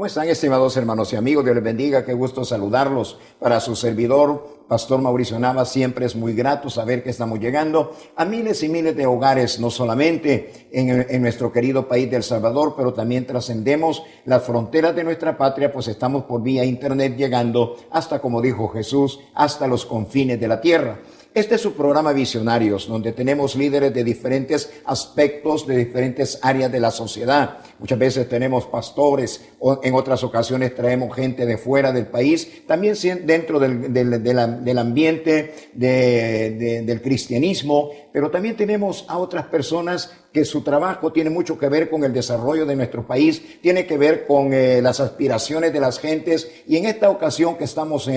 ¿Cómo están, estimados hermanos y amigos? Dios les bendiga, qué gusto saludarlos. Para su servidor, Pastor Mauricio Nava, siempre es muy grato saber que estamos llegando a miles y miles de hogares, no solamente en nuestro querido país de El Salvador, pero también trascendemos las fronteras de nuestra patria, pues estamos por vía internet llegando hasta, como dijo Jesús, hasta los confines de la tierra. Este es su programa Visionarios, donde tenemos líderes de diferentes aspectos, de diferentes áreas de la sociedad. Muchas veces tenemos pastores, o en otras ocasiones traemos gente de fuera del país, también dentro del ambiente del cristianismo, pero también tenemos a otras personas que su trabajo tiene mucho que ver con el desarrollo de nuestro país, tiene que ver con las aspiraciones de las gentes, y en esta ocasión que estamos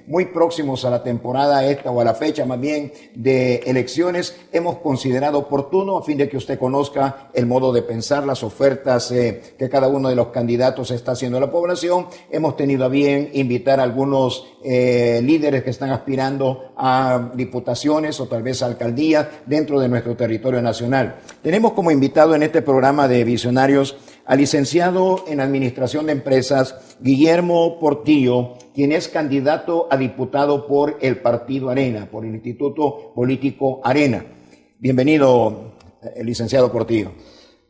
muy próximos a la temporada esta o a la fecha más bien de elecciones, hemos considerado oportuno a fin de que usted conozca el modo de pensar, las ofertas que cada uno de los candidatos está haciendo a la población. Hemos tenido a bien invitar a algunos líderes que están aspirando a diputaciones o tal vez a alcaldías dentro de nuestro territorio nacional. Tenemos como invitado en este programa de Visionarios al licenciado en Administración de Empresas, Guillermo Portillo, quien es candidato a diputado por el Partido Arena, por el Instituto Político Arena. Bienvenido, licenciado Portillo.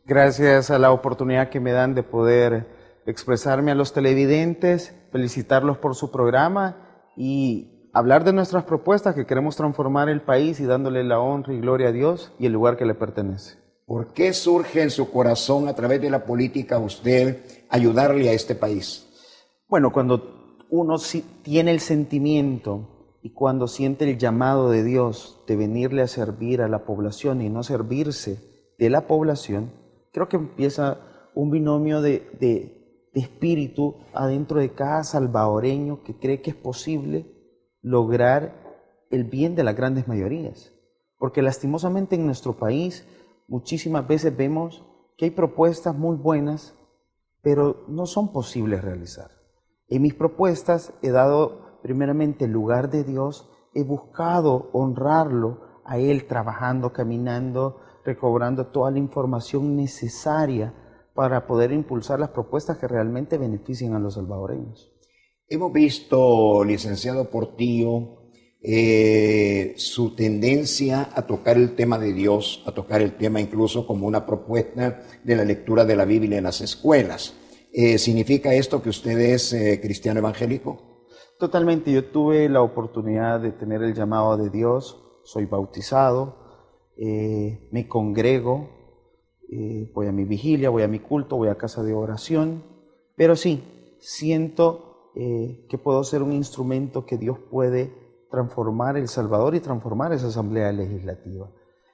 Gracias a la oportunidad que me dan de poder expresarme a los televidentes, felicitarlos por su programa y hablar de nuestras propuestas que queremos transformar el país y dándole la honra y gloria a Dios y el lugar que le pertenece. ¿Por qué surge en su corazón a través de la política usted ayudarle a este país? Bueno, cuando uno tiene el sentimiento y cuando siente el llamado de Dios de venirle a servir a la población y no servirse de la población, creo que empieza un binomio de espíritu adentro de cada salvadoreño que cree que es posible lograr el bien de las grandes mayorías. Porque lastimosamente en nuestro país muchísimas veces vemos que hay propuestas muy buenas, pero no son posibles realizar. En mis propuestas he dado primeramente el lugar de Dios, he buscado honrarlo a Él trabajando, caminando, recobrando toda la información necesaria para poder impulsar las propuestas que realmente beneficien a los salvadoreños. Hemos visto, licenciado Portillo, su tendencia a tocar el tema de Dios, a tocar el tema incluso como una propuesta de la lectura de la Biblia en las escuelas. ¿Significa esto que usted es cristiano evangélico? Totalmente. Yo tuve la oportunidad de tener el llamado de Dios, soy bautizado, me congrego, voy a mi vigilia, voy a mi culto, voy a casa de oración, pero sí, siento que puedo ser un instrumento que Dios puede transformar El Salvador y transformar esa Asamblea Legislativa.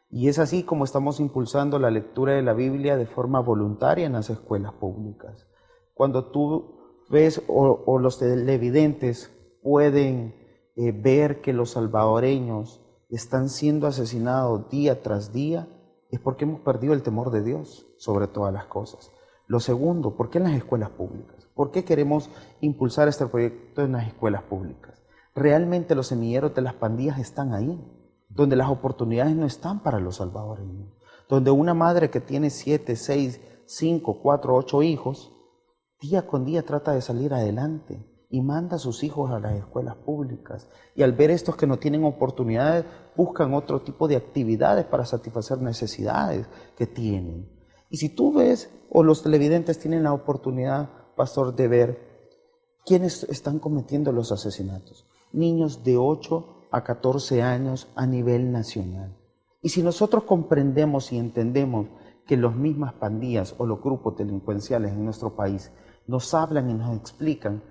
Y es así como estamos impulsando la lectura de la Biblia de forma voluntaria en las escuelas públicas. Cuando tú ves o los televidentes pueden ver que los salvadoreños están siendo asesinados día tras día, es porque hemos perdido el temor de Dios sobre todas las cosas. Lo segundo, ¿por qué en las escuelas públicas? ¿Por qué queremos impulsar este proyecto en las escuelas públicas? Realmente los semilleros de las pandillas están ahí, donde las oportunidades no están para los salvadoreños, donde una madre que tiene 7, 6, 5, 4, 8 hijos, día con día trata de salir adelante y manda a sus hijos a las escuelas públicas. Y al ver estos que no tienen oportunidades, buscan otro tipo de actividades para satisfacer necesidades que tienen. Y si tú ves, o los televidentes tienen la oportunidad, pastor, de ver quiénes están cometiendo los asesinatos. Niños de 8 a 14 años a nivel nacional. Y si nosotros comprendemos y entendemos que las mismas pandillas o los grupos delincuenciales en nuestro país nos hablan y nos explican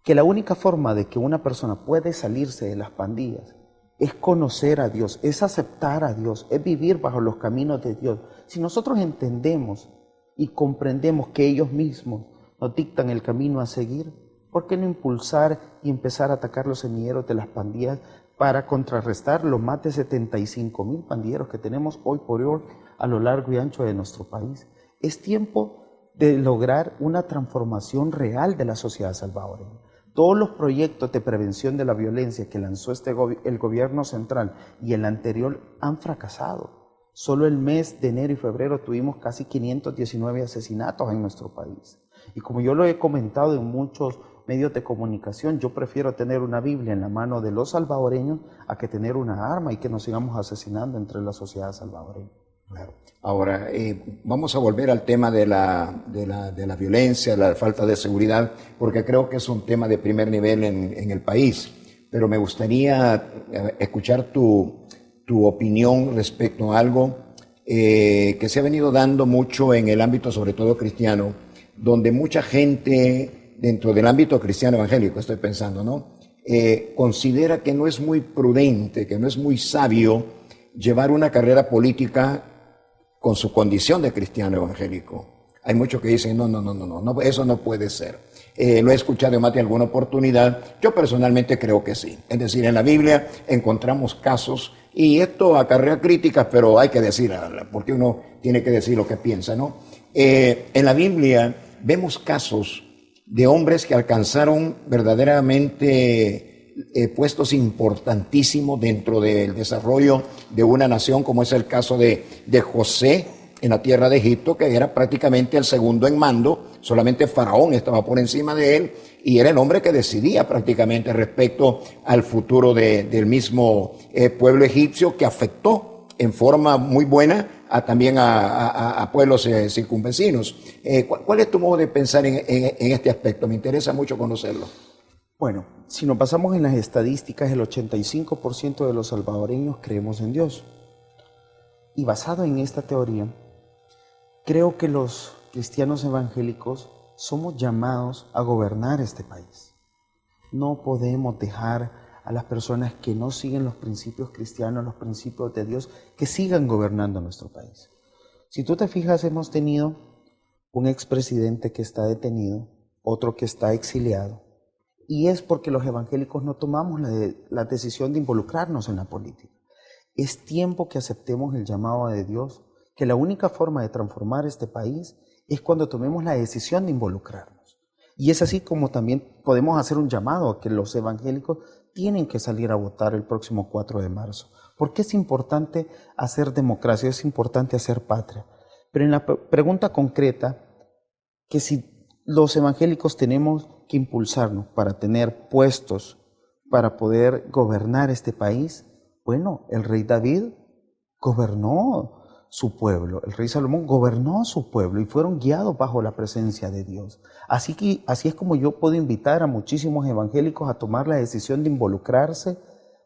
que la única forma de que una persona puede salirse de las pandillas es conocer a Dios, es aceptar a Dios, es vivir bajo los caminos de Dios. Si nosotros entendemos y comprendemos que ellos mismos nos dictan el camino a seguir, ¿por qué no impulsar y empezar a atacar los semilleros de las pandillas para contrarrestar los más de 75,000 pandilleros que tenemos hoy por hoy a lo largo y ancho de nuestro país? Es tiempo de lograr una transformación real de la sociedad salvadoreña. Todos los proyectos de prevención de la violencia que lanzó el gobierno central y el anterior han fracasado. Solo el mes de enero y febrero tuvimos casi 519 asesinatos en nuestro país. Y como yo lo he comentado en muchos medios de comunicación, yo prefiero tener una Biblia en la mano de los salvadoreños a que tener una arma y que nos sigamos asesinando entre la sociedad salvadoreña. Claro. Ahora, vamos a volver al tema de la violencia, la falta de seguridad, porque creo que es un tema de primer nivel en el país. Pero me gustaría escuchar tu opinión respecto a algo que se ha venido dando mucho en el ámbito, sobre todo cristiano, donde mucha gente, dentro del ámbito cristiano evangélico, estoy pensando, ¿no? Considera que no es muy prudente, que no es muy sabio llevar una carrera política con su condición de cristiano evangélico. Hay muchos que dicen, no, eso no puede ser. Lo he escuchado en más de alguna oportunidad. Yo personalmente creo que sí. Es decir, en la Biblia encontramos casos, y esto acarrea críticas, pero hay que decir, porque uno tiene que decir lo que piensa, ¿no? En la Biblia vemos casos de hombres que alcanzaron verdaderamente puestos importantísimos dentro del desarrollo de una nación, como es el caso de José en la tierra de Egipto, que era prácticamente el segundo en mando. Solamente Faraón estaba por encima de él, y era el hombre que decidía prácticamente respecto al futuro del mismo pueblo egipcio, que afectó en forma muy buena también a pueblos circunvecinos. ¿Cuál es tu modo de pensar en este aspecto? Me interesa mucho conocerlo. Bueno, si nos basamos en las estadísticas, el 85% de los salvadoreños creemos en Dios. Y basado en esta teoría, creo que los cristianos evangélicos somos llamados a gobernar este país. No podemos dejar a las personas que no siguen los principios cristianos, los principios de Dios, que sigan gobernando nuestro país. Si tú te fijas, hemos tenido un expresidente que está detenido, otro que está exiliado, y es porque los evangélicos no tomamos la decisión de involucrarnos en la política. Es tiempo que aceptemos el llamado de Dios, que la única forma de transformar este país es cuando tomemos la decisión de involucrarnos. Y es así como también podemos hacer un llamado a que los evangélicos tienen que salir a votar el próximo 4 de marzo. Porque es importante hacer democracia, es importante hacer patria. Pero en la pregunta concreta, que si los evangélicos tenemos que impulsarnos para tener puestos, para poder gobernar este país, bueno, el rey David gobernó su pueblo, el rey Salomón gobernó su pueblo y fueron guiados bajo la presencia de Dios. Así es como yo puedo invitar a muchísimos evangélicos a tomar la decisión de involucrarse,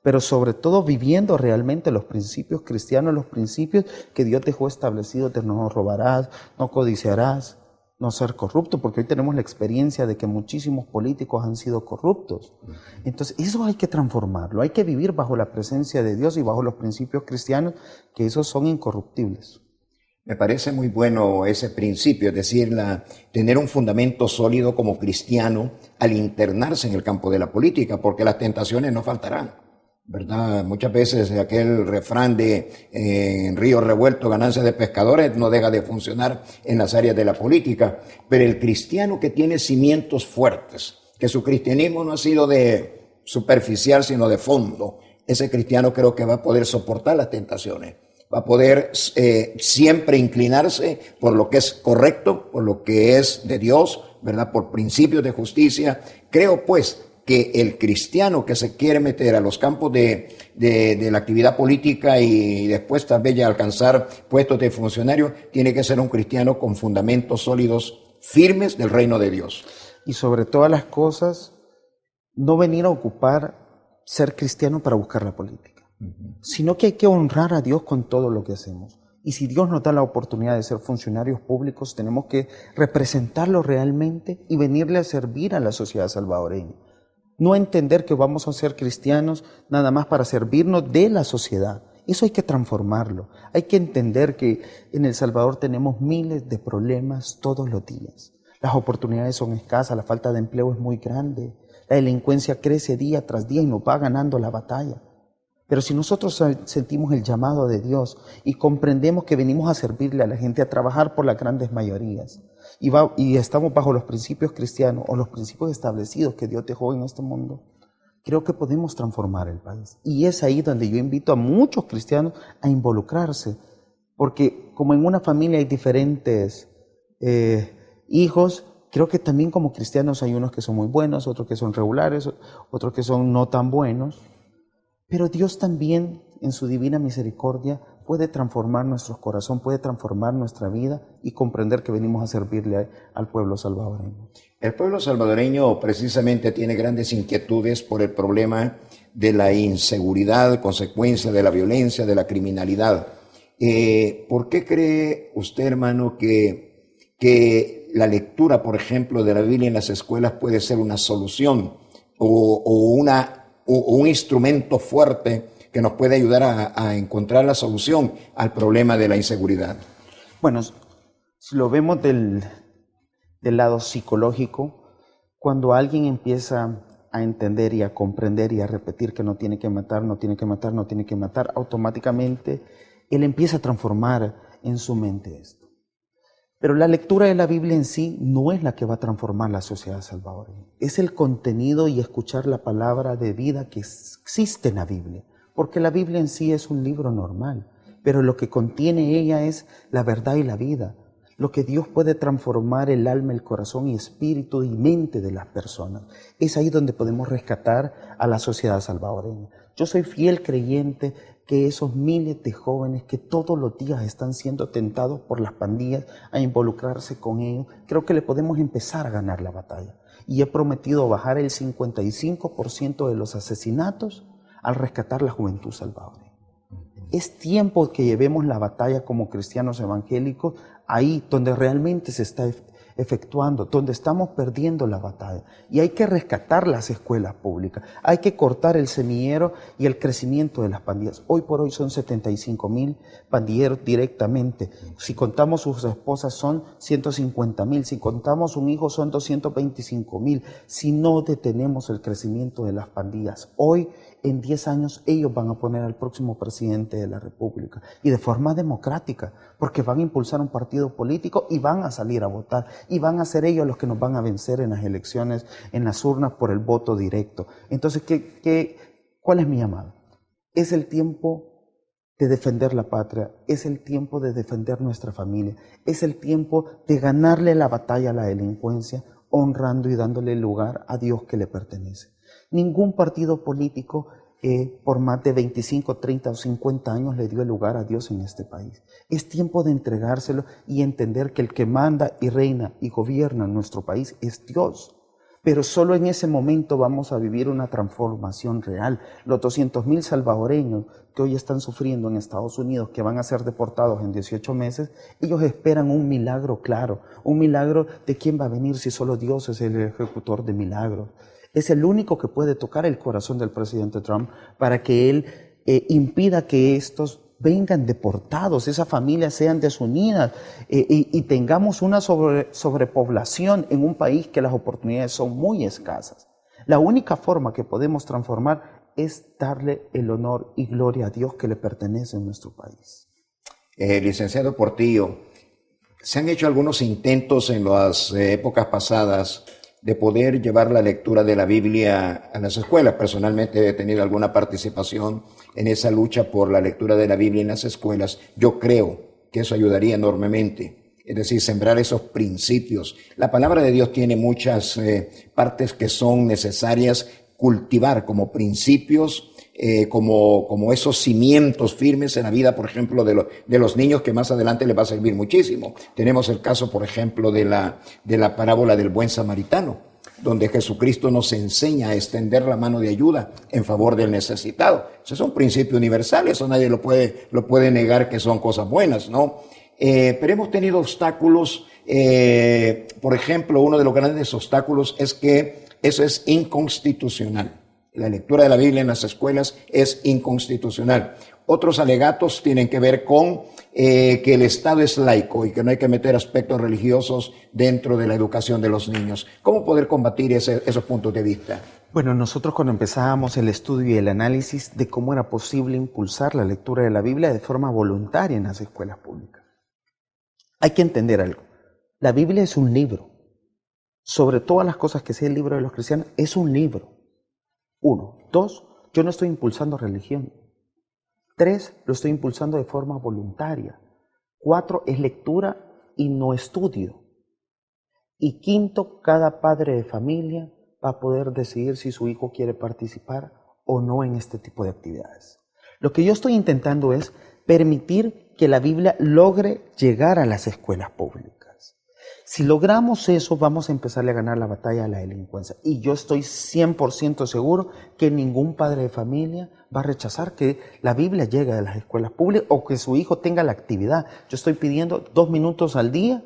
pero sobre todo viviendo realmente los principios cristianos, los principios que Dios dejó establecidos de no robarás, no codiciarás, no ser corrupto, porque hoy tenemos la experiencia de que muchísimos políticos han sido corruptos. Entonces, eso hay que transformarlo, hay que vivir bajo la presencia de Dios y bajo los principios cristianos, que esos son incorruptibles. Me parece muy bueno ese principio, es decir, tener un fundamento sólido como cristiano al internarse en el campo de la política, porque las tentaciones no faltarán, ¿verdad? Muchas veces aquel refrán de en río revuelto ganancia de pescadores no deja de funcionar en las áreas de la política, pero el cristiano que tiene cimientos fuertes, que su cristianismo no ha sido de superficial sino de fondo, ese cristiano creo que va a poder soportar las tentaciones, va a poder siempre inclinarse por lo que es correcto, por lo que es de Dios, ¿verdad? Por principios de justicia. Creo pues que el cristiano que se quiere meter a los campos de la actividad política y después tal vez ya alcanzar puestos de funcionario, tiene que ser un cristiano con fundamentos sólidos, firmes del reino de Dios. Y sobre todas las cosas, no venir a ocupar ser cristiano para buscar la política, sino que hay que honrar a Dios con todo lo que hacemos. Y si Dios nos da la oportunidad de ser funcionarios públicos, tenemos que representarlo realmente y venirle a servir a la sociedad salvadoreña. No entender que vamos a ser cristianos nada más para servirnos de la sociedad. Eso hay que transformarlo. Hay que entender que en El Salvador tenemos miles de problemas todos los días. Las oportunidades son escasas, la falta de empleo es muy grande. La delincuencia crece día tras día y nos va ganando la batalla. Pero si nosotros sentimos el llamado de Dios y comprendemos que venimos a servirle a la gente, a trabajar por las grandes mayorías, y estamos bajo los principios cristianos o los principios establecidos que Dios dejó en este mundo, creo que podemos transformar el país. Y es ahí donde yo invito a muchos cristianos a involucrarse, porque como en una familia hay diferentes hijos Creo que también como cristianos hay unos que son muy buenos, otros que son regulares, otros que son no tan buenos. Pero Dios también, en su divina misericordia, puede transformar nuestro corazón, puede transformar nuestra vida y comprender que venimos a servirle al pueblo salvadoreño. El pueblo salvadoreño precisamente tiene grandes inquietudes por el problema de la inseguridad, consecuencia de la violencia, de la criminalidad. ¿Por qué cree usted, hermano, que la lectura, por ejemplo, de la Biblia en las escuelas puede ser una solución o un instrumento fuerte que nos puede ayudar a encontrar la solución al problema de la inseguridad? Bueno, si lo vemos del lado psicológico, cuando alguien empieza a entender y a comprender y a repetir que no tiene que matar, no tiene que matar, no tiene que matar, automáticamente él empieza a transformar en su mente esto. Pero la lectura de la Biblia en sí no es la que va a transformar la sociedad salvadoreña. Es el contenido y escuchar la palabra de vida que existe en la Biblia. Porque la Biblia en sí es un libro normal, pero lo que contiene ella es la verdad y la vida. Lo que Dios puede transformar el alma, el corazón y espíritu y mente de las personas. Es ahí donde podemos rescatar a la sociedad salvadoreña. Yo soy fiel creyente que esos miles de jóvenes que todos los días están siendo tentados por las pandillas a involucrarse con ellos, creo que le podemos empezar a ganar la batalla. Y he prometido bajar el 55% de los asesinatos al rescatar la juventud salvadoreña. Es tiempo que llevemos la batalla como cristianos evangélicos ahí donde realmente se está efectuando, donde estamos perdiendo la batalla. Y hay que rescatar las escuelas públicas, hay que cortar el semillero y el crecimiento de las pandillas. Hoy por hoy son 75,000 pandilleros directamente. Si contamos sus esposas son 150,000, si contamos un hijo son 225,000. Si no detenemos el crecimiento de las pandillas, hoy en 10 años ellos van a poner al próximo presidente de la República y de forma democrática, porque van a impulsar un partido político y van a salir a votar y van a ser ellos los que nos van a vencer en las elecciones, en las urnas por el voto directo. Entonces, ¿cuál es mi llamado? Es el tiempo de defender la patria, es el tiempo de defender nuestra familia, es el tiempo de ganarle la batalla a la delincuencia, honrando y dándole lugar a Dios que le pertenece. Ningún partido político por más de 25, 30 o 50 años le dio lugar a Dios en este país. Es tiempo de entregárselo y entender que el que manda y reina y gobierna nuestro país es Dios. Pero solo en ese momento vamos a vivir una transformación real. Los 200,000 salvadoreños que hoy están sufriendo en Estados Unidos, que van a ser deportados en 18 meses, ellos esperan un milagro claro, un milagro de quién va a venir si solo Dios es el ejecutor de milagros. Es el único que puede tocar el corazón del presidente Trump para que él impida que estos vengan deportados, esas familias sean desunidas y tengamos una sobrepoblación en un país que las oportunidades son muy escasas. La única forma que podemos transformar es darle el honor y gloria a Dios que le pertenece en nuestro país. Licenciado Portillo, se han hecho algunos intentos en las épocas pasadas de poder llevar la lectura de la Biblia a las escuelas. Personalmente he tenido alguna participación en esa lucha por la lectura de la Biblia en las escuelas. Yo creo que eso ayudaría enormemente. Es decir, sembrar esos principios. La palabra de Dios tiene muchas partes que son necesarias cultivar como principios, como esos cimientos firmes en la vida, por ejemplo, de los niños, que más adelante les va a servir muchísimo. Tenemos el caso, por ejemplo, de la parábola del buen samaritano, donde Jesucristo nos enseña a extender la mano de ayuda en favor del necesitado. Eso es un principio universal, eso nadie lo puede negar que son cosas buenas, ¿no? Pero hemos tenido obstáculos, por ejemplo, uno de los grandes obstáculos es que eso es inconstitucional. La lectura de la Biblia en las escuelas es inconstitucional. Otros alegatos tienen que ver con que el Estado es laico y que no hay que meter aspectos religiosos dentro de la educación de los niños. ¿Cómo poder combatir esos puntos de vista? Bueno, nosotros cuando empezábamos el estudio y el análisis de cómo era posible impulsar la lectura de la Biblia de forma voluntaria en las escuelas públicas. Hay que entender algo. La Biblia es un libro. Sobre todas las cosas que sea el libro de los cristianos, es un libro. 1. 2. Yo no estoy impulsando religión. 3. Lo estoy impulsando de forma voluntaria. 4. Es lectura y no estudio. Y quinto, cada padre de familia va a poder decidir si su hijo quiere participar o no en este tipo de actividades. Lo que yo estoy intentando es permitir que la Biblia logre llegar a las escuelas públicas. Si logramos eso, vamos a empezar a ganar la batalla a la delincuencia. Y yo estoy 100% seguro que ningún padre de familia va a rechazar que la Biblia llegue a las escuelas públicas o que su hijo tenga la actividad. Yo estoy pidiendo 2 minutos al día,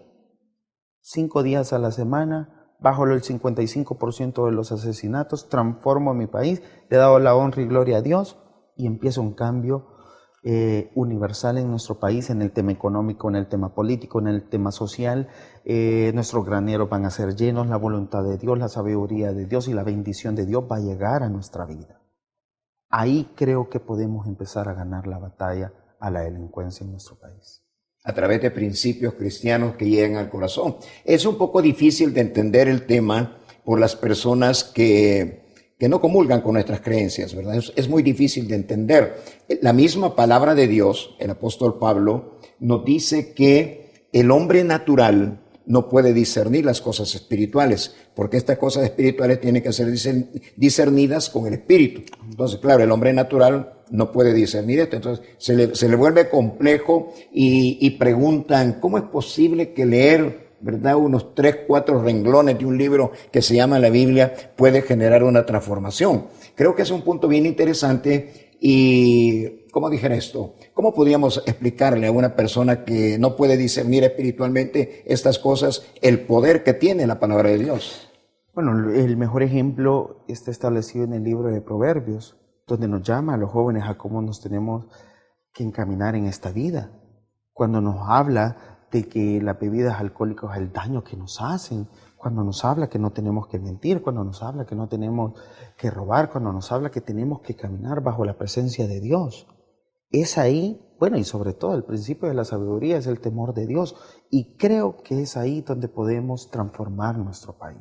5 días a la semana, bajo el 55% de los asesinatos, transformo mi país, le he dado la honra y gloria a Dios y empieza un cambio universal en nuestro país, en el tema económico, en el tema político, en el tema social. Nuestros graneros van a ser llenos, la voluntad de Dios, la sabiduría de Dios y la bendición de Dios va a llegar a nuestra vida. Ahí creo que podemos empezar a ganar la batalla a la delincuencia en nuestro país. A través de principios cristianos que llegan al corazón. Es un poco difícil de entender el tema por las personas que no comulgan con nuestras creencias, ¿verdad? Es muy difícil de entender. La misma palabra de Dios, el apóstol Pablo, nos dice que el hombre natural no puede discernir las cosas espirituales, porque estas cosas espirituales tienen que ser discernidas con el espíritu. Entonces, claro, el hombre natural no puede discernir esto, entonces se le vuelve complejo y preguntan, ¿cómo es posible que leer, verdad, unos 3, 4 renglones de un libro que se llama la Biblia puede generar una transformación? Creo que es un punto bien interesante. Y, ¿cómo dijera esto? ¿Cómo podríamos explicarle a una persona que no puede discernir espiritualmente estas cosas el poder que tiene la palabra de Dios? Bueno, el mejor ejemplo está establecido en el libro de Proverbios, donde nos llama a los jóvenes a cómo nos tenemos que encaminar en esta vida. Cuando nos habla de que las bebidas alcohólicas, el daño que nos hacen, cuando nos habla que no tenemos que mentir, cuando nos habla que no tenemos que robar, cuando nos habla que tenemos que caminar bajo la presencia de Dios. Es ahí, bueno, y sobre todo el principio de la sabiduría es el temor de Dios. Y creo que es ahí donde podemos transformar nuestro país.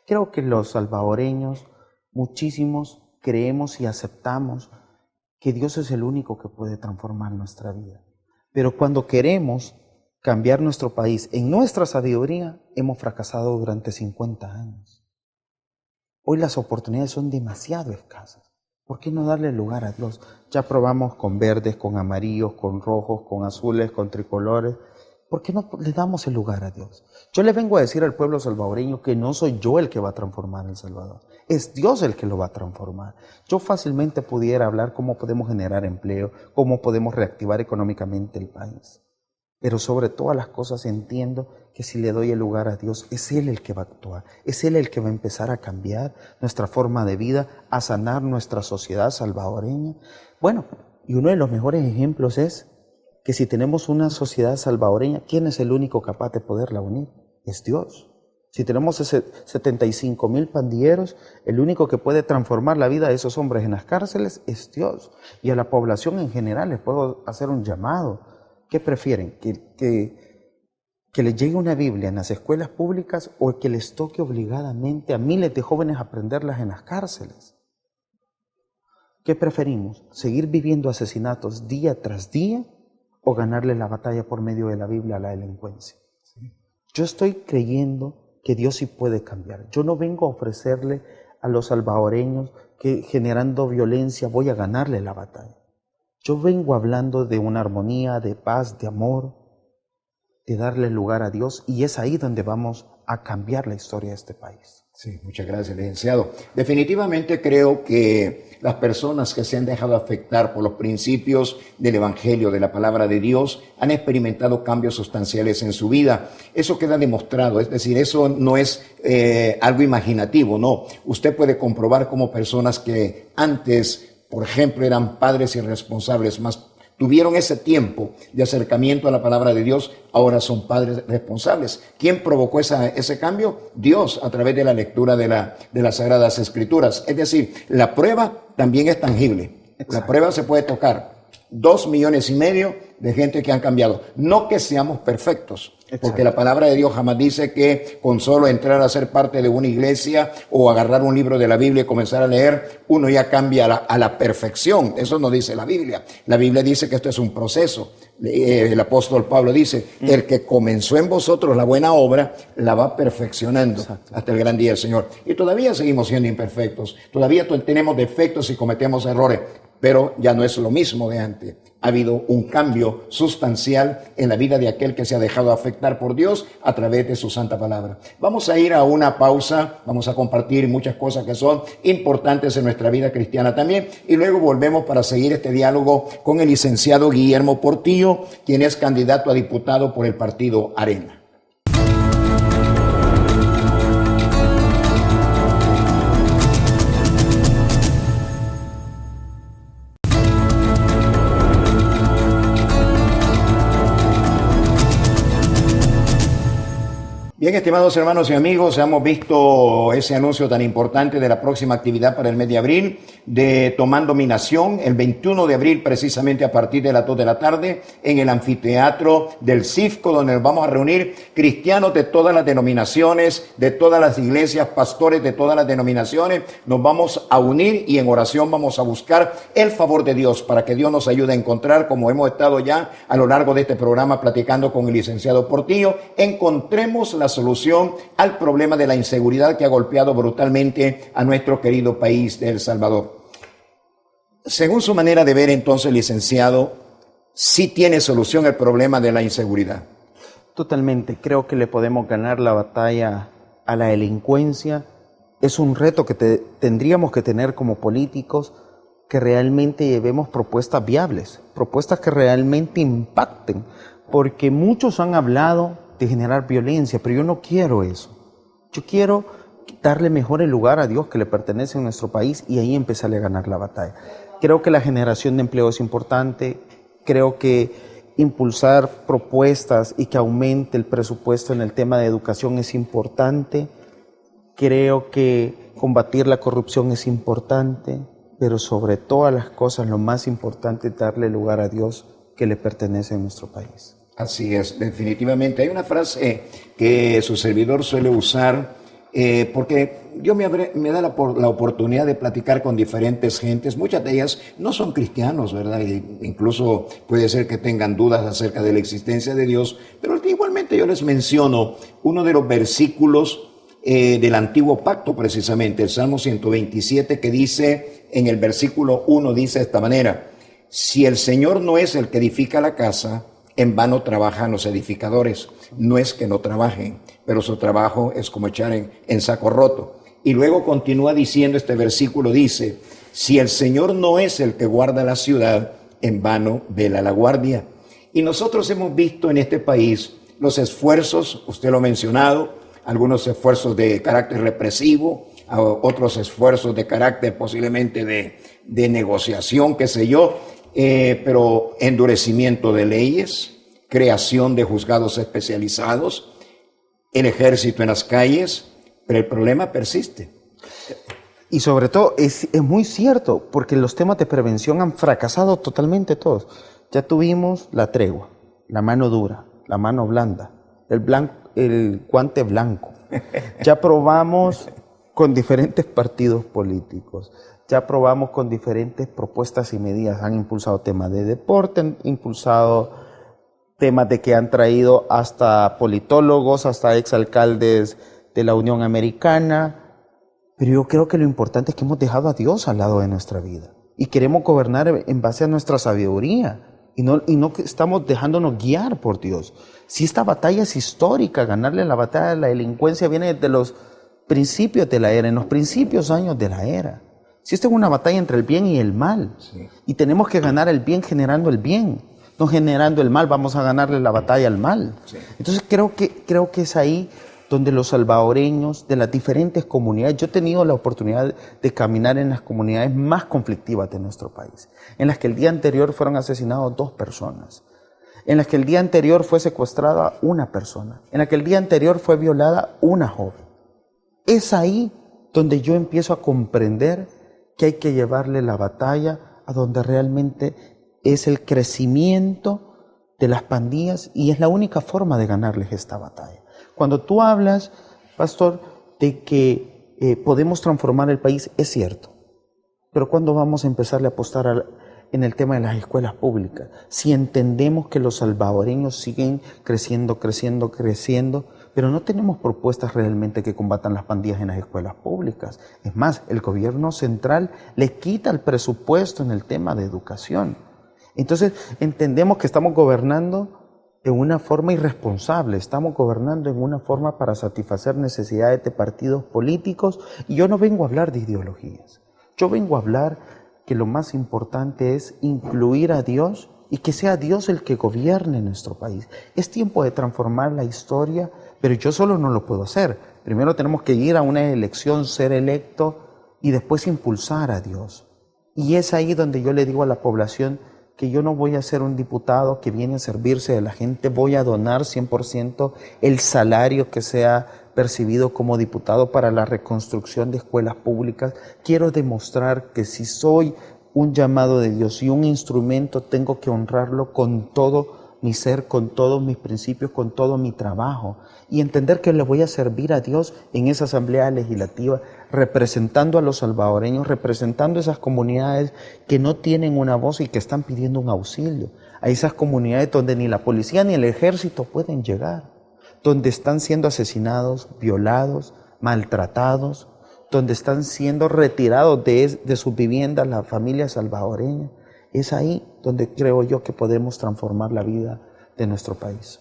Creo que los salvadoreños, muchísimos, creemos y aceptamos que Dios es el único que puede transformar nuestra vida. Pero cuando queremos cambiar nuestro país en nuestra sabiduría, hemos fracasado durante 50 años. Hoy las oportunidades son demasiado escasas. ¿Por qué no darle lugar a Dios? Ya probamos con verdes, con amarillos, con rojos, con azules, con tricolores. ¿Por qué no le damos el lugar a Dios? Yo le vengo a decir al pueblo salvadoreño que no soy yo el que va a transformar El Salvador. Es Dios el que lo va a transformar. Yo fácilmente pudiera hablar cómo podemos generar empleo, cómo podemos reactivar económicamente el país. Pero sobre todas las cosas entiendo que si le doy el lugar a Dios, es Él el que va a actuar, es Él el que va a empezar a cambiar nuestra forma de vida, a sanar nuestra sociedad salvadoreña. Bueno, y uno de los mejores ejemplos es que si tenemos una sociedad salvadoreña, ¿quién es el único capaz de poderla unir? Es Dios. Si tenemos 75,000 pandilleros, el único que puede transformar la vida de esos hombres en las cárceles es Dios. Y a la población en general les puedo hacer un llamado. ¿Qué prefieren? ¿Que les llegue una Biblia en las escuelas públicas o que les toque obligadamente a miles de jóvenes aprenderlas en las cárceles? ¿Qué preferimos? ¿Seguir viviendo asesinatos día tras día o ganarle la batalla por medio de la Biblia a la delincuencia? Yo estoy creyendo que Dios sí puede cambiar. Yo no vengo a ofrecerle a los salvadoreños que generando violencia voy a ganarle la batalla. Yo vengo hablando de una armonía, de paz, de amor, de darle lugar a Dios, y es ahí donde vamos a cambiar la historia de este país. Sí, muchas gracias, licenciado. Definitivamente creo que las personas que se han dejado afectar por los principios del Evangelio, de la palabra de Dios, han experimentado cambios sustanciales en su vida. Eso queda demostrado, es decir, eso no es algo imaginativo, no. Usted puede comprobar cómo personas que antes, por ejemplo, eran padres irresponsables, más tuvieron ese tiempo de acercamiento a la palabra de Dios, ahora son padres responsables. ¿Quién provocó ese cambio? Dios, a través de la lectura de las Sagradas Escrituras. Es decir, la prueba también es tangible. Exacto. La prueba se puede tocar. 2,5 millones de gente que han cambiado. No que seamos perfectos, Exacto. porque la palabra de Dios jamás dice que con solo entrar a ser parte de una iglesia o agarrar un libro de la Biblia y comenzar a leer, uno ya cambia a la perfección. Eso no dice la Biblia. La Biblia dice que esto es un proceso. El apóstol Pablo dice, el que comenzó en vosotros la buena obra, la va perfeccionando. Exacto. Hasta el gran día del Señor. Y todavía seguimos siendo imperfectos. Todavía tenemos defectos y cometemos errores. Pero ya no es lo mismo de antes. Ha habido un cambio sustancial en la vida de aquel que se ha dejado afectar por Dios a través de su santa palabra. Vamos a ir a una pausa, vamos a compartir muchas cosas que son importantes en nuestra vida cristiana también, y luego volvemos para seguir este diálogo con el licenciado Guillermo Portillo, quien es candidato a diputado por el partido Arena. Bien, estimados hermanos y amigos, hemos visto ese anuncio tan importante de la próxima actividad para el mes de abril de Tomando mi Nación, el 21 de abril precisamente a partir de las 2 de la tarde en el anfiteatro del CIFCO, donde nos vamos a reunir cristianos de todas las denominaciones, de todas las iglesias, pastores de todas las denominaciones. Nos vamos a unir y en oración vamos a buscar el favor de Dios para que Dios nos ayude a encontrar, como hemos estado ya a lo largo de este programa platicando con el licenciado Portillo, encontremos la solución al problema de la inseguridad que ha golpeado brutalmente a nuestro querido país de El Salvador. Según su manera de ver, entonces, licenciado, ¿sí tiene solución el problema de la inseguridad? Totalmente. Creo que le podemos ganar la batalla a la delincuencia. Es un reto que tendríamos que tener como políticos, que realmente llevemos propuestas viables, propuestas que realmente impacten, porque muchos han hablado de generar violencia, pero yo no quiero eso. Yo quiero darle mejor el lugar a Dios que le pertenece en nuestro país y ahí empezarle a ganar la batalla. Creo que la generación de empleo es importante, creo que impulsar propuestas y que aumente el presupuesto en el tema de educación es importante, creo que combatir la corrupción es importante, pero sobre todas las cosas lo más importante es darle lugar a Dios que le pertenece en nuestro país. Así es, definitivamente. Hay una frase que su servidor suele usar porque yo me da la oportunidad de platicar con diferentes gentes. Muchas de ellas no son cristianos, ¿verdad? Incluso puede ser que tengan dudas acerca de la existencia de Dios, pero igualmente yo les menciono uno de los versículos del Antiguo Pacto, precisamente, el Salmo 127, que dice, en el versículo 1, dice de esta manera: si el Señor no es el que edifica la casa, en vano trabajan los edificadores. No es que no trabajen, pero su trabajo es como echar en saco roto. Y luego continúa diciendo este versículo, dice: si el Señor no es el que guarda la ciudad, en vano vela la guardia. Y nosotros hemos visto en este país los esfuerzos, usted lo ha mencionado, algunos esfuerzos de carácter represivo, otros esfuerzos de carácter posiblemente de negociación, qué sé yo, pero endurecimiento de leyes, creación de juzgados especializados, el ejército en las calles, pero el problema persiste. Y sobre todo es muy cierto, porque los temas de prevención han fracasado totalmente todos. Ya tuvimos la tregua, la mano dura, la mano blanda, el guante blanco. Ya probamos con diferentes partidos políticos. Ya probamos con diferentes propuestas y medidas. Han impulsado temas de deporte, han impulsado temas de que han traído hasta politólogos, hasta exalcaldes de la Unión Americana. Pero yo creo que lo importante es que hemos dejado a Dios al lado de nuestra vida. Y queremos gobernar en base a nuestra sabiduría. Y no estamos dejándonos guiar por Dios. Si esta batalla es histórica, ganarle la batalla a la delincuencia viene desde los principios de la era, en los principios años de la era. Si esta es una batalla entre el bien y el mal, sí. Y tenemos que ganar el bien generando el bien, no generando el mal, vamos a ganarle la batalla al mal. Sí. Entonces creo que es ahí donde los salvadoreños de las diferentes comunidades, yo he tenido la oportunidad de caminar en las comunidades más conflictivas de nuestro país, en las que el día anterior fueron asesinados 2 personas, en las que el día anterior fue secuestrada una persona, en la que el día anterior fue violada una joven. Es ahí donde yo empiezo a comprender que hay que llevarle la batalla a donde realmente es el crecimiento de las pandillas y es la única forma de ganarles esta batalla. Cuando tú hablas, pastor, de que podemos transformar el país, es cierto. Pero ¿cuándo vamos a empezarle a apostar en el tema de las escuelas públicas? Si entendemos que los salvadoreños siguen creciendo, pero no tenemos propuestas realmente que combatan las pandillas en las escuelas públicas. Es más, el gobierno central le quita el presupuesto en el tema de educación. Entonces, entendemos que estamos gobernando en una forma irresponsable, estamos gobernando en una forma para satisfacer necesidades de partidos políticos, y yo no vengo a hablar de ideologías, yo vengo a hablar que lo más importante es incluir a Dios y que sea Dios el que gobierne nuestro país. Es tiempo de transformar la historia, pero yo solo no lo puedo hacer. Primero tenemos que ir a una elección, ser electo y después impulsar a Dios. Y es ahí donde yo le digo a la población que yo no voy a ser un diputado que viene a servirse de la gente, voy a donar 100% el salario que sea percibido como diputado para la reconstrucción de escuelas públicas. Quiero demostrar que si soy un llamado de Dios y un instrumento, tengo que honrarlo con todo mi ser, con todos mis principios, con todo mi trabajo, y entender que le voy a servir a Dios en esa asamblea legislativa, representando a los salvadoreños, representando a esas comunidades que no tienen una voz y que están pidiendo un auxilio, a esas comunidades donde ni la policía ni el ejército pueden llegar, donde están siendo asesinados, violados, maltratados, donde están siendo retirados de sus viviendas las familias salvadoreñas. Es ahí donde creo yo que podemos transformar la vida de nuestro país.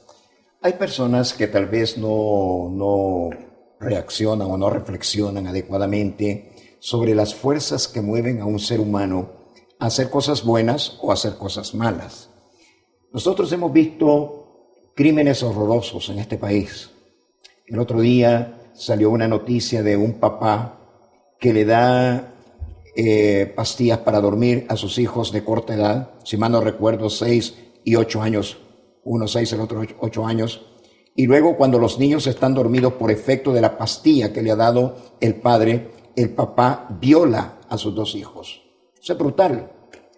Hay personas que tal vez no reaccionan o no reflexionan adecuadamente sobre las fuerzas que mueven a un ser humano a hacer cosas buenas o a hacer cosas malas. Nosotros hemos visto crímenes horrorosos en este país. El otro día salió una noticia de un papá que le da pastillas para dormir a sus hijos de corta edad, si mal no recuerdo 6 y 8 años, uno 6, el otro 8 años, y luego cuando los niños están dormidos por efecto de la pastilla que le ha dado el padre, el papá viola a sus 2 hijos. Eso es brutal.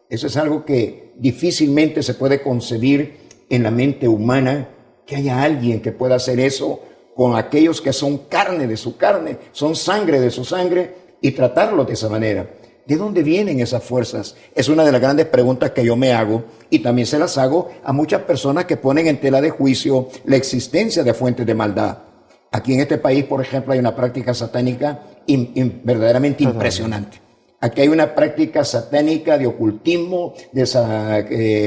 Eso es algo que difícilmente se puede concebir en la mente humana, que haya alguien que pueda hacer eso con aquellos que son carne de su carne, son sangre de su sangre, y tratarlos de esa manera. ¿De dónde vienen esas fuerzas? Es una de las grandes preguntas que yo me hago, y también se las hago a muchas personas que ponen en tela de juicio la existencia de fuentes de maldad. Aquí en este país, por ejemplo, hay una práctica satánica verdaderamente impresionante. Aquí hay una práctica satánica de ocultismo, de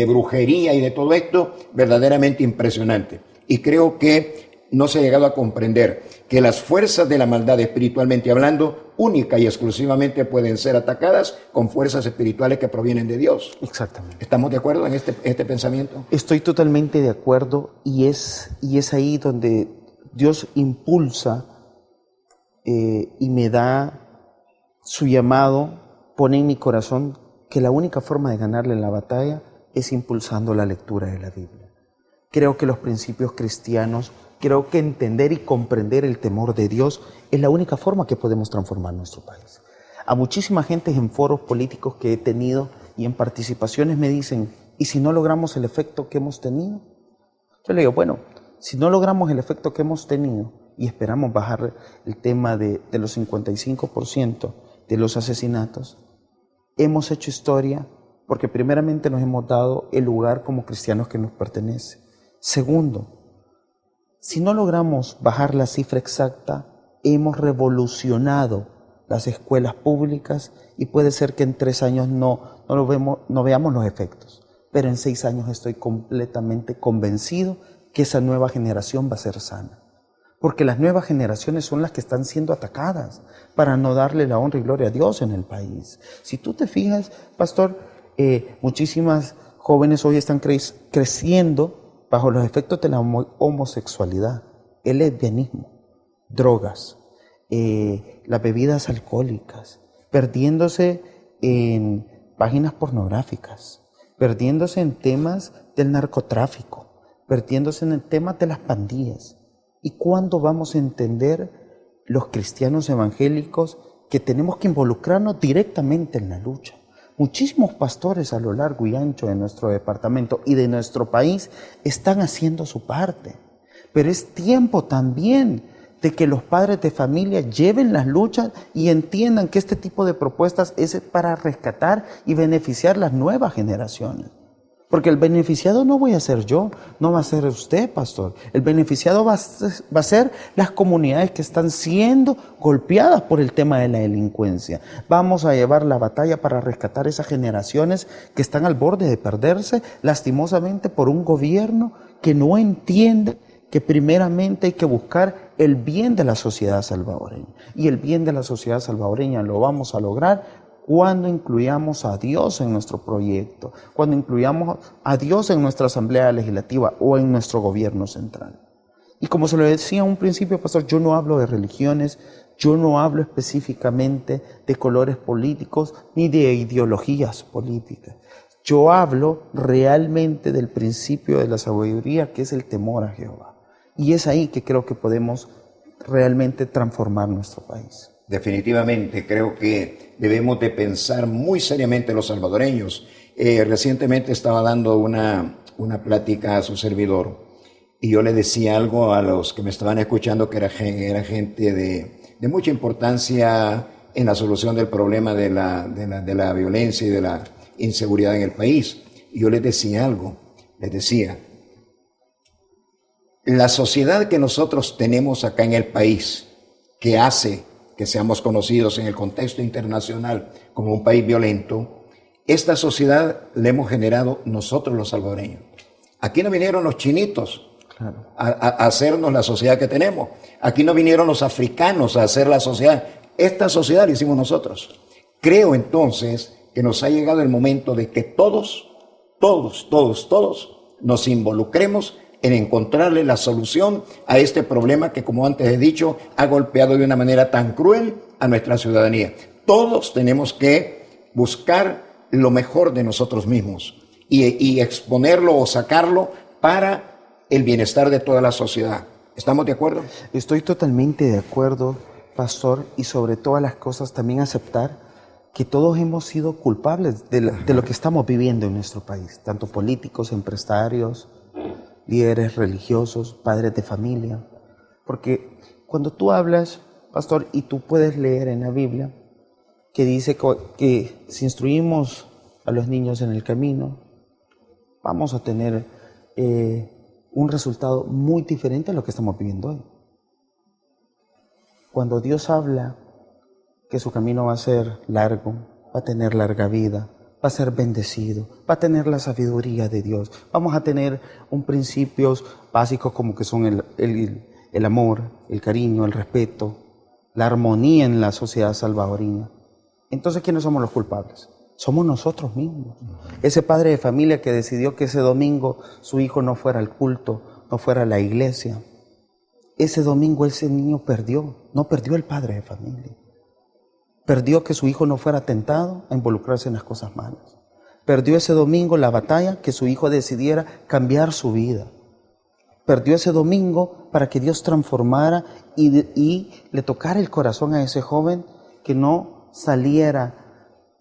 brujería y de todo esto verdaderamente impresionante. Y creo que no se ha llegado a comprender que las fuerzas de la maldad, espiritualmente hablando, única y exclusivamente pueden ser atacadas con fuerzas espirituales que provienen de Dios. Exactamente. ¿Estamos de acuerdo en este pensamiento? Estoy totalmente de acuerdo, y es ahí donde Dios impulsa y me da su llamado, pone en mi corazón que la única forma de ganarle la batalla es impulsando la lectura de la Biblia. Creo que los principios cristianos, creo que entender y comprender el temor de Dios es la única forma que podemos transformar nuestro país. A muchísima gente en foros políticos que he tenido y en participaciones me dicen, ¿y si no logramos el efecto que hemos tenido? Yo le digo, bueno, si no logramos el efecto que hemos tenido y esperamos bajar el tema de los 55% de los asesinatos, hemos hecho historia porque primeramente nos hemos dado el lugar como cristianos que nos pertenece. Segundo, si no logramos bajar la cifra exacta, hemos revolucionado las escuelas públicas y puede ser que en 3 años no veamos los efectos, pero en 6 años estoy completamente convencido que esa nueva generación va a ser sana. Porque las nuevas generaciones son las que están siendo atacadas para no darle la honra y gloria a Dios en el país. Si tú te fijas, pastor, muchísimas jóvenes hoy están creciendo bajo los efectos de la homosexualidad, el lesbianismo, drogas, las bebidas alcohólicas, perdiéndose en páginas pornográficas, perdiéndose en temas del narcotráfico, perdiéndose en el tema de las pandillas. ¿Y cuándo vamos a entender los cristianos evangélicos que tenemos que involucrarnos directamente en la lucha? Muchísimos pastores a lo largo y ancho de nuestro departamento y de nuestro país están haciendo su parte. Pero es tiempo también de que los padres de familia lleven las luchas y entiendan que este tipo de propuestas es para rescatar y beneficiar las nuevas generaciones. Porque el beneficiado no voy a ser yo, no va a ser usted, pastor. El beneficiado va a ser las comunidades que están siendo golpeadas por el tema de la delincuencia. Vamos a llevar la batalla para rescatar esas generaciones que están al borde de perderse, lastimosamente, por un gobierno que no entiende que primeramente hay que buscar el bien de la sociedad salvadoreña. Y el bien de la sociedad salvadoreña lo vamos a lograr cuando incluyamos a Dios en nuestro proyecto, cuando incluyamos a Dios en nuestra asamblea legislativa o en nuestro gobierno central. Y como se lo decía en un principio, pastor, yo no hablo de religiones, yo no hablo específicamente de colores políticos ni de ideologías políticas. Yo hablo realmente del principio de la sabiduría, que es el temor a Jehová. Y es ahí que creo que podemos realmente transformar nuestro país. Definitivamente, creo que debemos de pensar muy seriamente los salvadoreños. Recientemente estaba dando una plática a su servidor y yo le decía algo a los que me estaban escuchando que era gente de mucha importancia en la solución del problema de la violencia y de la inseguridad en el país. Y yo les decía algo, les decía, la sociedad que nosotros tenemos acá en el país, que hace que seamos conocidos en el contexto internacional como un país violento, esta sociedad la hemos generado nosotros los salvadoreños. Aquí no vinieron los chinitos a hacernos la sociedad que tenemos. Aquí no vinieron los africanos a hacer la sociedad. Esta sociedad la hicimos nosotros. Creo entonces que nos ha llegado el momento de que todos nos involucremos en encontrarle la solución a este problema que, como antes he dicho, ha golpeado de una manera tan cruel a nuestra ciudadanía. Todos tenemos que buscar lo mejor de nosotros mismos y exponerlo o sacarlo para el bienestar de toda la sociedad. ¿Estamos de acuerdo? Estoy totalmente de acuerdo, pastor, y sobre todas las cosas también aceptar que todos hemos sido culpables de lo que estamos viviendo en nuestro país, tanto políticos, empresarios, líderes religiosos, padres de familia. Porque cuando tú hablas, pastor, y tú puedes leer en la Biblia, que dice que si instruimos a los niños en el camino, vamos a tener un resultado muy diferente a lo que estamos viviendo hoy. Cuando Dios habla que su camino va a ser largo, va a tener larga vida, va a ser bendecido, va a tener la sabiduría de Dios. Vamos a tener principios básicos como que son el amor, el cariño, el respeto, la armonía en la sociedad salvadoreña. Entonces, ¿quiénes somos los culpables? Somos nosotros mismos. Ese padre de familia que decidió que ese domingo su hijo no fuera al culto, no fuera a la iglesia. Ese domingo ese niño no perdió el padre de familia. Perdió que su hijo no fuera tentado a involucrarse en las cosas malas. Perdió ese domingo la batalla que su hijo decidiera cambiar su vida. Perdió ese domingo para que Dios transformara y le tocara el corazón a ese joven que no saliera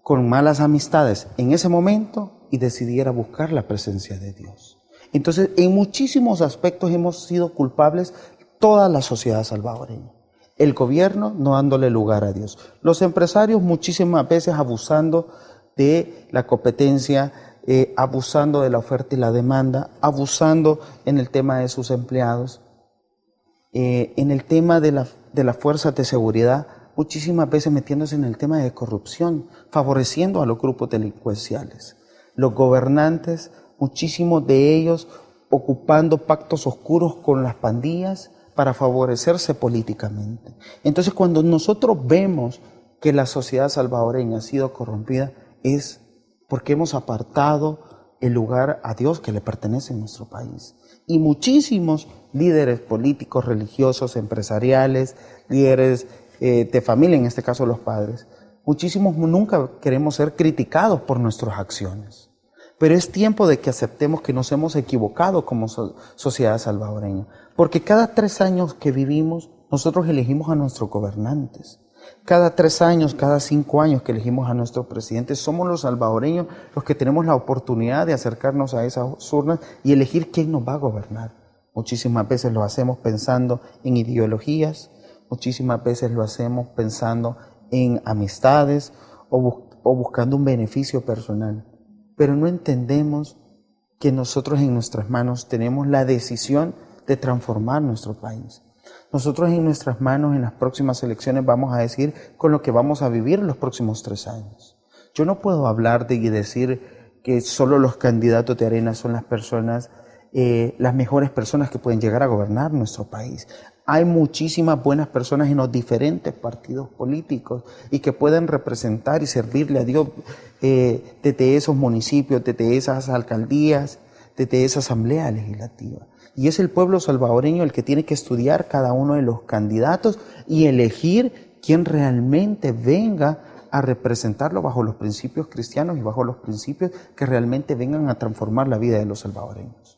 con malas amistades en ese momento y decidiera buscar la presencia de Dios. Entonces, en muchísimos aspectos hemos sido culpables toda la sociedad salvadoreña. El gobierno no dándole lugar a Dios. Los empresarios muchísimas veces abusando de la competencia, abusando de la oferta y la demanda, abusando en el tema de sus empleados, en el tema de las fuerzas de seguridad, muchísimas veces metiéndose en el tema de corrupción, favoreciendo a los grupos delincuenciales. Los gobernantes, muchísimos de ellos ocupando pactos oscuros con las pandillas para favorecerse políticamente. Entonces, cuando nosotros vemos que la sociedad salvadoreña ha sido corrompida, es porque hemos apartado el lugar a Dios que le pertenece en nuestro país. Y muchísimos líderes políticos, religiosos, empresariales, líderes de familia, en este caso los padres, muchísimos nunca queremos ser criticados por nuestras acciones. Pero es tiempo de que aceptemos que nos hemos equivocado como sociedad salvadoreña. Porque cada 3 años que vivimos, nosotros elegimos a nuestros gobernantes. Cada 3 años, cada 5 años que elegimos a nuestro presidente, somos los salvadoreños los que tenemos la oportunidad de acercarnos a esas urnas y elegir quién nos va a gobernar. Muchísimas veces lo hacemos pensando en ideologías, muchísimas veces lo hacemos pensando en amistades o buscando un beneficio personal. Pero no entendemos que nosotros en nuestras manos tenemos la decisión de transformar nuestro país. Nosotros en nuestras manos en las próximas elecciones vamos a decir con lo que vamos a vivir los próximos 3 años. Yo no puedo hablar y decir que solo los candidatos de Arena son las personas, las mejores personas que pueden llegar a gobernar nuestro país. Hay muchísimas buenas personas en los diferentes partidos políticos y que pueden representar y servirle a Dios desde esos municipios, desde esas alcaldías, desde esa asamblea legislativa. Y es el pueblo salvadoreño el que tiene que estudiar cada uno de los candidatos y elegir quién realmente venga a representarlo bajo los principios cristianos y bajo los principios que realmente vengan a transformar la vida de los salvadoreños.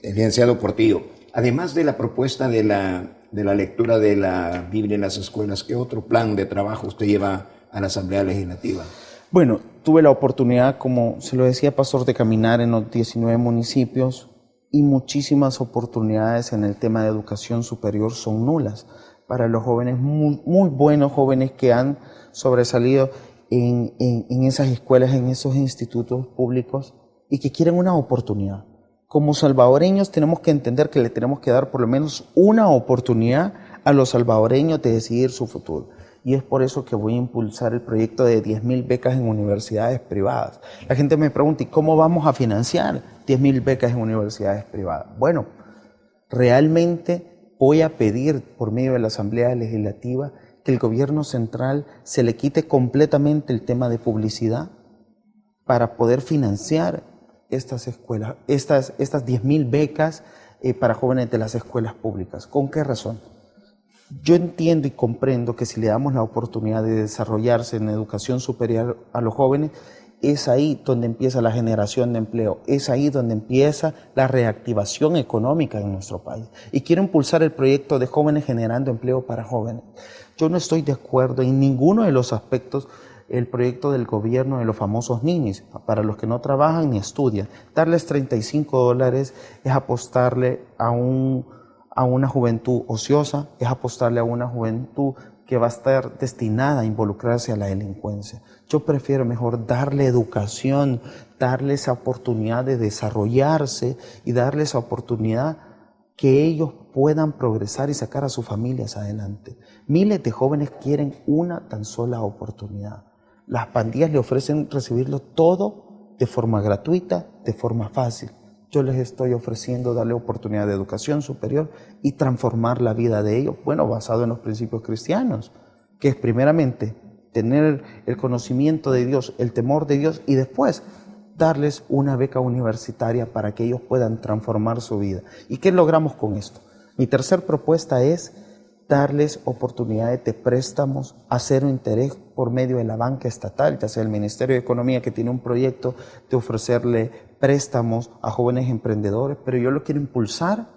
Licenciado Portillo, además de la propuesta de la lectura de la Biblia en las escuelas, ¿qué otro plan de trabajo usted lleva a la Asamblea Legislativa? Bueno, tuve la oportunidad, como se lo decía, pastor, de caminar en los 19 municipios y muchísimas oportunidades en el tema de educación superior son nulas para los jóvenes, muy buenos jóvenes que han sobresalido en esas escuelas, en esos institutos públicos y que quieren una oportunidad. Como salvadoreños tenemos que entender que le tenemos que dar por lo menos una oportunidad a los salvadoreños de decidir su futuro. Y es por eso que voy a impulsar el proyecto de 10,000 becas en universidades privadas. La gente me pregunta, ¿y cómo vamos a financiar 10,000 becas en universidades privadas? Bueno, realmente voy a pedir por medio de la Asamblea Legislativa que el gobierno central se le quite completamente el tema de publicidad para poder financiar estas escuelas, estas 10,000 becas para jóvenes de las escuelas públicas. ¿Con qué razón? Yo entiendo y comprendo que si le damos la oportunidad de desarrollarse en educación superior a los jóvenes, es ahí donde empieza la generación de empleo, es ahí donde empieza la reactivación económica en nuestro país. Y quiero impulsar el proyecto de Jóvenes Generando Empleo para Jóvenes. Yo no estoy de acuerdo en ninguno de los aspectos el proyecto del gobierno de los famosos ninis, para los que no trabajan ni estudian. Darles $35 es apostarle a una juventud ociosa, es apostarle a una juventud que va a estar destinada a involucrarse a la delincuencia. Yo prefiero mejor darle educación, darle esa oportunidad de desarrollarse y darle esa oportunidad que ellos puedan progresar y sacar a sus familias adelante. Miles de jóvenes quieren una tan sola oportunidad. Las pandillas le ofrecen recibirlo todo de forma gratuita, de forma fácil. Yo les estoy ofreciendo darle oportunidad de educación superior y transformar la vida de ellos, bueno, basado en los principios cristianos, que es primeramente tener el conocimiento de Dios, el temor de Dios y después darles una beca universitaria para que ellos puedan transformar su vida. ¿Y qué logramos con esto? Mi tercera propuesta es darles oportunidades de préstamos a cero interés por medio de la banca estatal, ya sea el Ministerio de Economía, que tiene un proyecto de ofrecerle préstamos a jóvenes emprendedores, pero yo lo quiero impulsar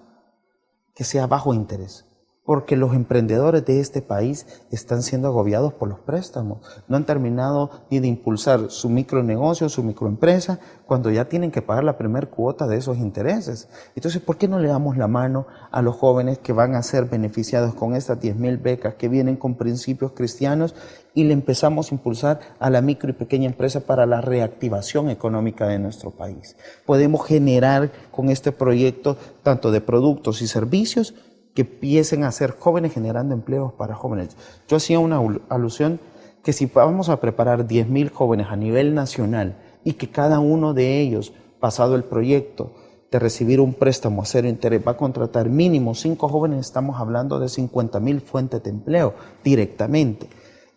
que sea bajo interés, porque los emprendedores de este país están siendo agobiados por los préstamos. No han terminado ni de impulsar su micronegocio, su microempresa, cuando ya tienen que pagar la primera cuota de esos intereses. Entonces, ¿por qué no le damos la mano a los jóvenes que van a ser beneficiados con estas 10,000 becas que vienen con principios cristianos y le empezamos a impulsar a la micro y pequeña empresa para la reactivación económica de nuestro país? Podemos generar con este proyecto tanto de productos y servicios que empiecen a ser jóvenes generando empleos para jóvenes. Yo hacía una alusión que si vamos a preparar 10,000 jóvenes a nivel nacional y que cada uno de ellos, pasado el proyecto de recibir un préstamo a cero interés, va a contratar mínimo 5 jóvenes, estamos hablando de 50,000 fuentes de empleo directamente.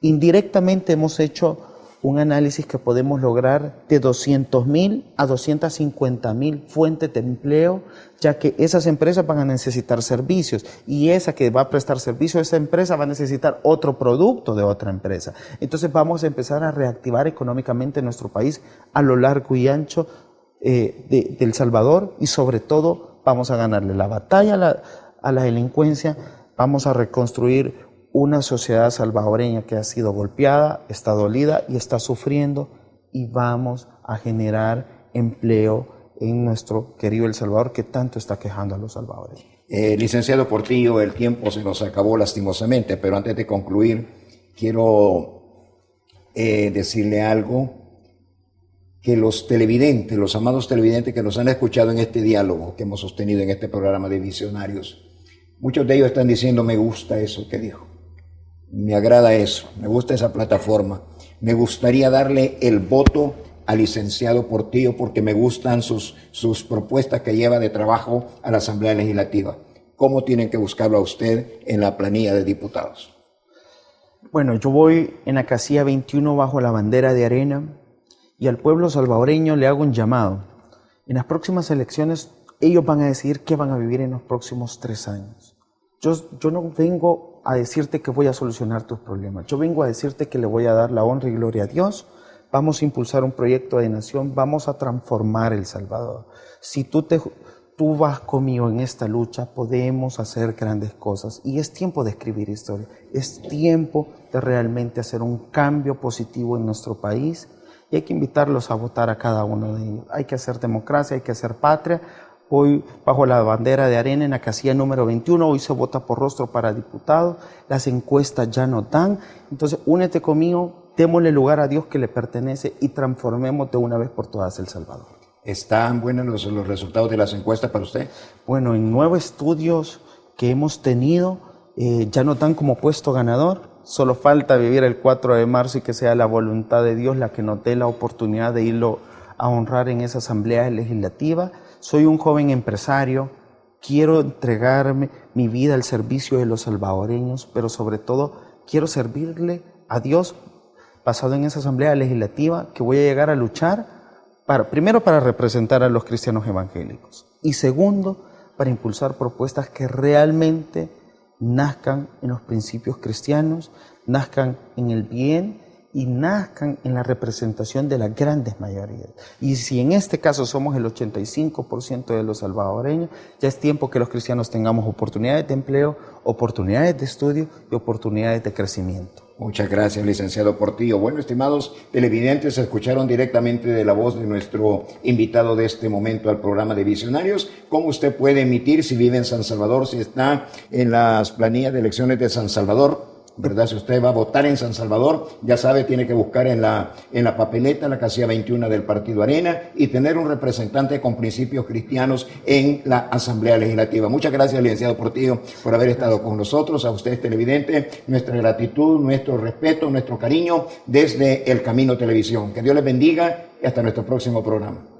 Indirectamente hemos hecho un análisis que podemos lograr de 200,000 a 250,000 fuentes de empleo, ya que esas empresas van a necesitar servicios y esa que va a prestar servicio a esa empresa va a necesitar otro producto de otra empresa. Entonces vamos a empezar a reactivar económicamente nuestro país a lo largo y ancho de El Salvador y sobre todo vamos a ganarle la batalla a la delincuencia, vamos a reconstruir una sociedad salvadoreña que ha sido golpeada, está dolida y está sufriendo, y vamos a generar empleo en nuestro querido El Salvador, que tanto está quejando a los salvadoreños. Licenciado Portillo, el tiempo se nos acabó lastimosamente, pero antes de concluir, quiero decirle algo, que los televidentes, los amados televidentes que nos han escuchado en este diálogo que hemos sostenido en este programa de Visionarios, muchos de ellos están diciendo: me gusta eso que dijo, me agrada eso, me gusta esa plataforma, me gustaría darle el voto al licenciado Portillo porque me gustan sus propuestas que lleva de trabajo a la Asamblea Legislativa. ¿Cómo tienen que buscarlo a usted en la planilla de diputados? Bueno, yo voy en la casilla 21 bajo la bandera de Arena, y al pueblo salvadoreño le hago un llamado. En las próximas elecciones ellos van a decidir qué van a vivir en los próximos 3 años. Yo no vengo a decirte que voy a solucionar tus problemas. Yo vengo a decirte que le voy a dar la honra y gloria a Dios. Vamos a impulsar un proyecto de nación, vamos a transformar El Salvador. Si tú vas conmigo en esta lucha, podemos hacer grandes cosas. Y es tiempo de escribir historia, es tiempo de realmente hacer un cambio positivo en nuestro país, y hay que invitarlos a votar a cada uno de ellos. Hay que hacer democracia, hay que hacer patria. Hoy, bajo la bandera de Arena, en la casilla número 21, hoy se vota por rostro para diputado. Las encuestas ya no dan. Entonces, únete conmigo, démosle lugar a Dios que le pertenece y transformemos de una vez por todas El Salvador. ¿Están buenos los resultados de las encuestas para usted? Bueno, en 9 estudios que hemos tenido, ya no dan como puesto ganador. Solo falta vivir el 4 de marzo y que sea la voluntad de Dios la que nos dé la oportunidad de irlo a honrar en esa asamblea legislativa. Soy un joven empresario, quiero entregarme mi vida al servicio de los salvadoreños, pero sobre todo quiero servirle a Dios basado en esa asamblea legislativa, que voy a llegar a luchar primero para representar a los cristianos evangélicos, y segundo, para impulsar propuestas que realmente nazcan en los principios cristianos, nazcan en el bien y nazcan en la representación de las grandes mayorías. Y si en este caso somos el 85% de los salvadoreños, ya es tiempo que los cristianos tengamos oportunidades de empleo, oportunidades de estudio y oportunidades de crecimiento. Muchas gracias, licenciado Portillo. Bueno, estimados televidentes, escucharon directamente de la voz de nuestro invitado de este momento al programa de Visionarios. ¿Cómo usted puede emitir si vive en San Salvador, si está en las planillas de elecciones de San Salvador? ¿Verdad? Si usted va a votar en San Salvador, ya sabe, tiene que buscar en la papeleta, la casilla 21 del Partido Arena, y tener un representante con principios cristianos en la Asamblea Legislativa. Muchas gracias, licenciado Portillo, por haber estado con nosotros. A ustedes, televidentes, nuestra gratitud, nuestro respeto, nuestro cariño desde El Camino Televisión. Que Dios les bendiga y hasta nuestro próximo programa.